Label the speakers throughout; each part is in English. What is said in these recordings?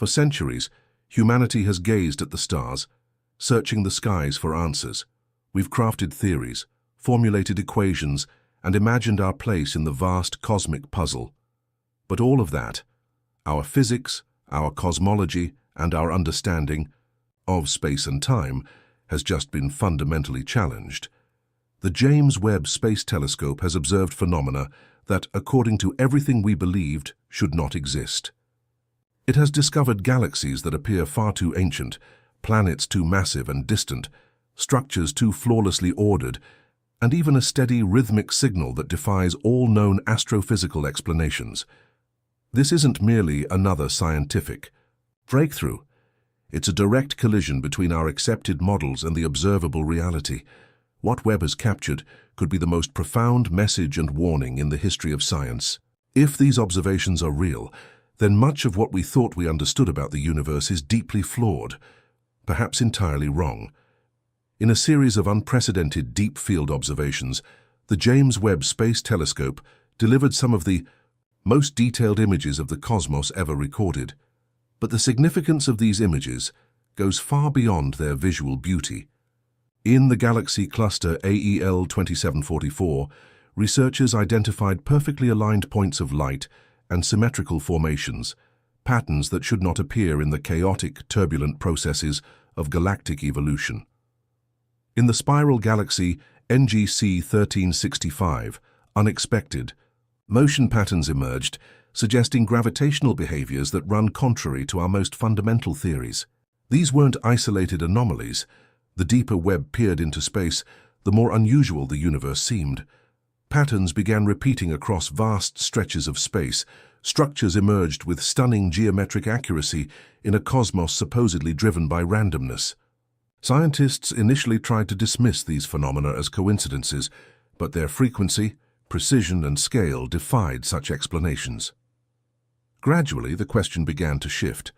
Speaker 1: For centuries, humanity has gazed at the stars, searching the skies for answers. We've crafted theories, formulated equations, and imagined our place in the vast cosmic puzzle. But all of that, our physics, our cosmology, and our understanding of space and time, has just been fundamentally challenged. The James Webb Space Telescope has observed phenomena that, according to everything we believed, should not exist. It has discovered galaxies that appear far too ancient, planets too massive and distant, structures too flawlessly ordered, and even a steady rhythmic signal that defies all known astrophysical explanations. This isn't merely another scientific breakthrough. It's a direct collision between our accepted models and the observable reality. What Webb has captured could be the most profound message and warning in the history of science. If these observations are real, then much of what we thought we understood about the universe is deeply flawed, perhaps entirely wrong. In a series of unprecedented deep-field observations, the James Webb Space Telescope delivered some of the most detailed images of the cosmos ever recorded. But the significance of these images goes far beyond their visual beauty. In the galaxy cluster AEL 2744, researchers identified perfectly aligned points of light and symmetrical formations, patterns that should not appear in the chaotic, turbulent processes of galactic evolution. In the spiral galaxy NGC 1365, Unexplained, motion patterns emerged, suggesting gravitational behaviors that run contrary to our most fundamental theories. These weren't isolated anomalies. The deeper Webb peered into space, the more unusual the universe seemed. Patterns began repeating across vast stretches of space. Structures emerged with stunning geometric accuracy in a cosmos supposedly driven by randomness. Scientists initially tried to dismiss these phenomena as coincidences, but their frequency, precision, and scale defied such explanations. Gradually, the question began to shift.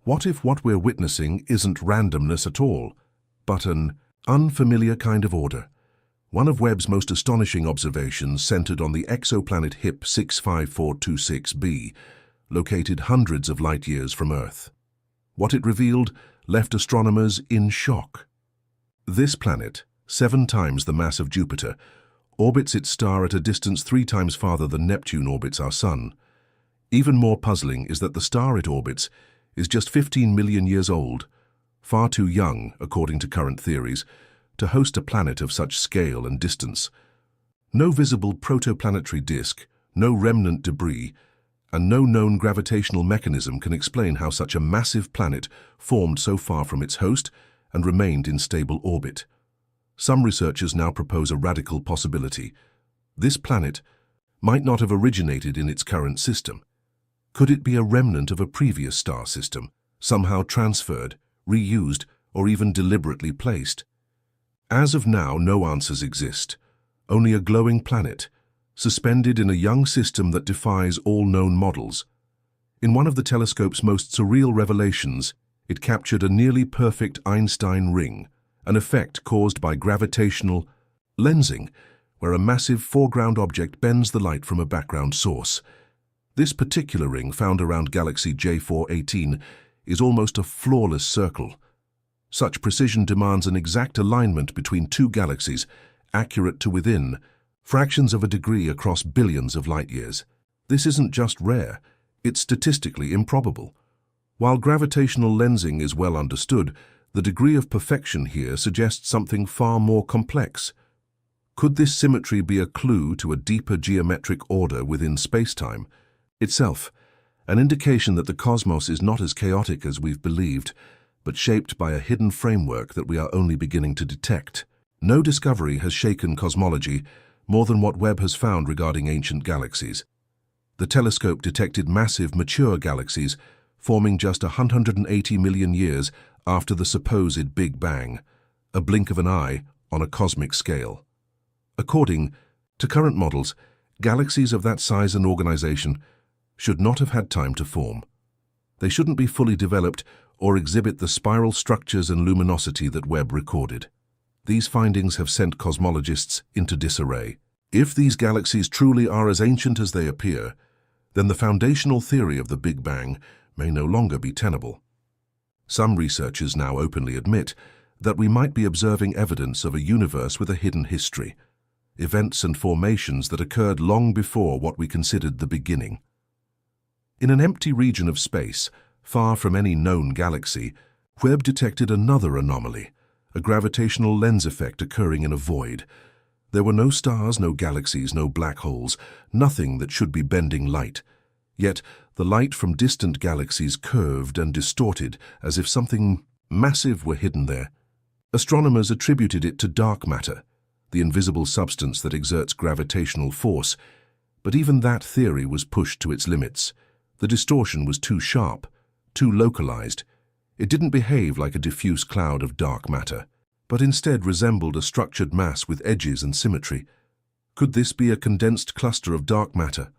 Speaker 1: What if what we're witnessing isn't randomness at all, but an unfamiliar kind of order? One of Webb's most astonishing observations centered on the exoplanet HIPP 65426b, located hundreds of light-years from Earth. What it revealed left astronomers in shock. This planet, 7 times the mass of Jupiter, orbits its star at a distance 3 times farther than Neptune orbits our Sun. Even more puzzling is that the star it orbits is just 15 million years old, far too young, according to current theories, to host a planet of such scale and distance. No visible protoplanetary disk, no remnant debris, and no known gravitational mechanism can explain how such a massive planet formed so far from its host and remained in stable orbit. Some researchers now propose a radical possibility. This planet might not have originated in its current system. Could it be a remnant of a previous star system, somehow transferred, reused, or even deliberately placed? As of now, no answers exist. Only a glowing planet, suspended in a young system that defies all known models. In one of the telescope's most surreal revelations, it captured a nearly perfect Einstein ring, an effect caused by gravitational lensing, where a massive foreground object bends the light from a background source. This particular ring, found around galaxy J418, is almost a flawless circle. Such precision demands an exact alignment between 2 galaxies, accurate to within fractions of a degree across billions of light-years. This isn't just rare, it's statistically improbable. While gravitational lensing is well understood, the degree of perfection here suggests something far more complex. Could this symmetry be a clue to a deeper geometric order within space-time itself, an indication that the cosmos is not as chaotic as we've believed, but shaped by a hidden framework that we are only beginning to detect? No discovery has shaken cosmology more than what Webb has found regarding ancient galaxies. The telescope detected massive, mature galaxies forming just 180 million years after the supposed Big Bang, a blink of an eye on a cosmic scale. According to current models, galaxies of that size and organization should not have had time to form. They shouldn't be fully developed or exhibit the spiral structures and luminosity that Webb recorded. These findings have sent cosmologists into disarray. If these galaxies truly are as ancient as they appear, then the foundational theory of the Big Bang may no longer be tenable. Some researchers now openly admit that we might be observing evidence of a universe with a hidden history, events and formations that occurred long before what we considered the beginning. In an empty region of space, far from any known galaxy, Webb detected another anomaly, a gravitational lens effect occurring in a void. There were no stars, no galaxies, no black holes, nothing that should be bending light. Yet the light from distant galaxies curved and distorted as if something massive were hidden there. Astronomers attributed it to dark matter, the invisible substance that exerts gravitational force, but even that theory was pushed to its limits. The distortion was too sharp, too localized. It didn't behave like a diffuse cloud of dark matter, but instead resembled a structured mass with edges and symmetry. Could this be a condensed cluster of dark matter?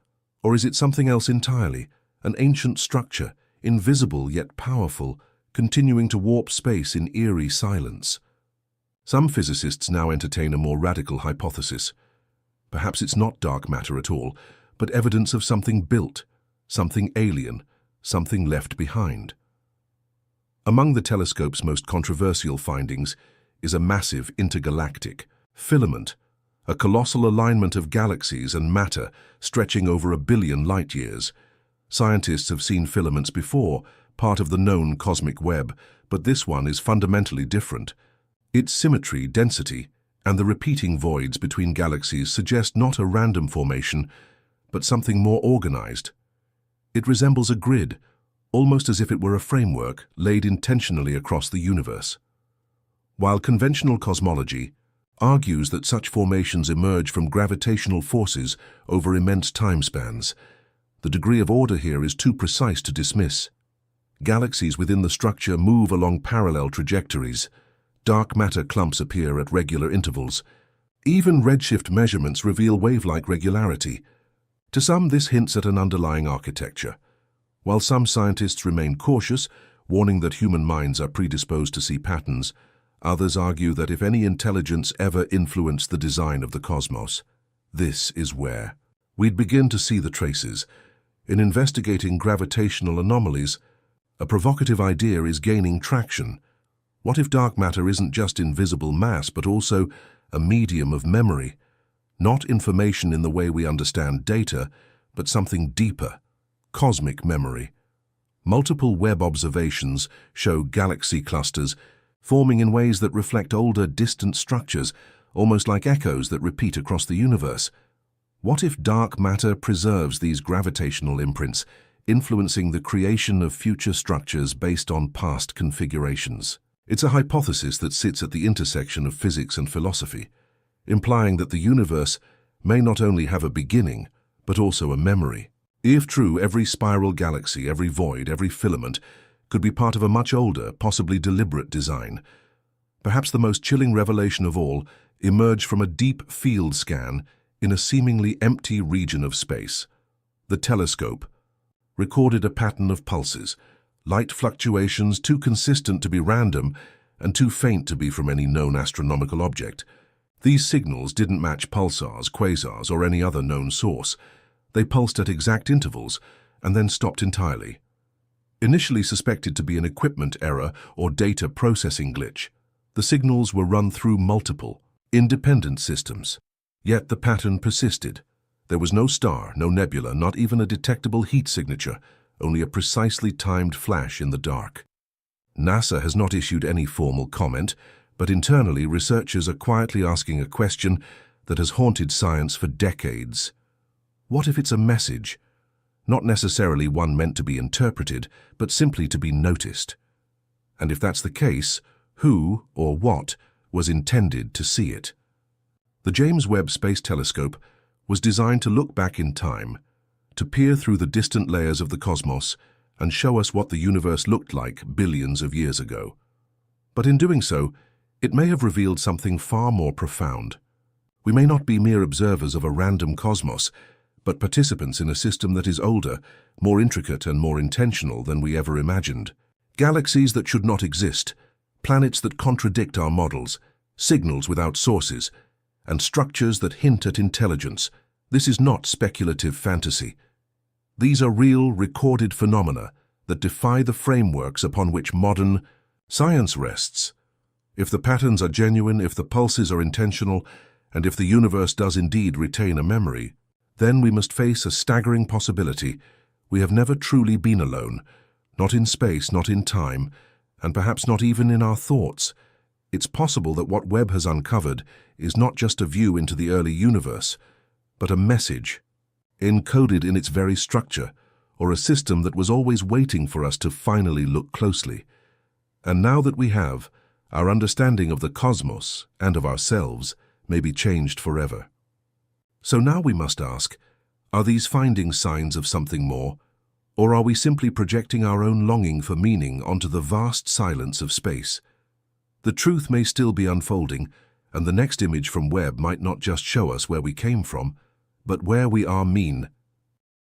Speaker 1: Or is it something else entirely, an ancient structure, invisible yet powerful, continuing to warp space in eerie silence? Some physicists now entertain a more radical hypothesis. Perhaps it's not dark matter at all, but evidence of something built, something alien, something left behind. Among the telescope's most controversial findings is a massive intergalactic filament, a colossal alignment of galaxies and matter stretching over 1 billion light-years. Scientists have seen filaments before, part of the known cosmic web, but this one is fundamentally different. Its symmetry, density, and the repeating voids between galaxies suggest not a random formation, but something more organized. It resembles a grid, almost as if it were a framework laid intentionally across the universe. While conventional cosmology argues that such formations emerge from gravitational forces over immense time spans, the degree of order here is too precise to dismiss. Galaxies within the structure move along parallel trajectories. Dark matter clumps appear at regular intervals. Even redshift measurements reveal wave-like regularity. To some, this hints at an underlying architecture. While some scientists remain cautious, warning that human minds are predisposed to see patterns, others argue that if any intelligence ever influenced the design of the cosmos, this is where we'd begin to see the traces. In investigating gravitational anomalies, a provocative idea is gaining traction. What if dark matter isn't just invisible mass, but also a medium of memory? Not information in the way we understand data, but something deeper, cosmic memory. Multiple Webb observations show galaxy clusters forming in ways that reflect older, distant structures, almost like echoes that repeat across the universe. What if dark matter preserves these gravitational imprints, influencing the creation of future structures based on past configurations? It's a hypothesis that sits at the intersection of physics and philosophy, implying that the universe may not only have a beginning, but also a memory. If true, every spiral galaxy, every void, every filament could be part of a much older, possibly deliberate design. Perhaps the most chilling revelation of all emerged from a deep field scan in a seemingly empty region of space. The telescope recorded a pattern of pulses, light fluctuations too consistent to be random and too faint to be from any known astronomical object. These signals didn't match pulsars, quasars, or any other known source. They pulsed at exact intervals and then stopped entirely. Initially suspected to be an equipment error or data processing glitch, the signals were run through multiple, independent systems. Yet the pattern persisted. There was no star, no nebula, not even a detectable heat signature, only a precisely timed flash in the dark. NASA has not issued any formal comment, but internally researchers are quietly asking a question that has haunted science for decades. What if it's a message? Not necessarily one meant to be interpreted, but simply to be noticed. And if that's the case, who or what was intended to see it? The James Webb Space Telescope was designed to look back in time, to peer through the distant layers of the cosmos and show us what the universe looked like billions of years ago. But in doing so, it may have revealed something far more profound. We may not be mere observers of a random cosmos, but participants in a system that is older, more intricate and more intentional than we ever imagined. Galaxies that should not exist, planets that contradict our models, signals without sources, and structures that hint at intelligence. This is not speculative fantasy. These are real, recorded phenomena that defy the frameworks upon which modern science rests. If the patterns are genuine, if the pulses are intentional, and if the universe does indeed retain a memory, then we must face a staggering possibility. We have never truly been alone, not in space, not in time, and perhaps not even in our thoughts. It's possible that what Webb has uncovered is not just a view into the early universe, but a message, encoded in its very structure, or a system that was always waiting for us to finally look closely. And now that we have, our understanding of the cosmos and of ourselves may be changed forever. So now we must ask, are these findings signs of something more, or are we simply projecting our own longing for meaning onto the vast silence of space? The truth may still be unfolding, and the next image from Webb might not just show us where we came from, but where we are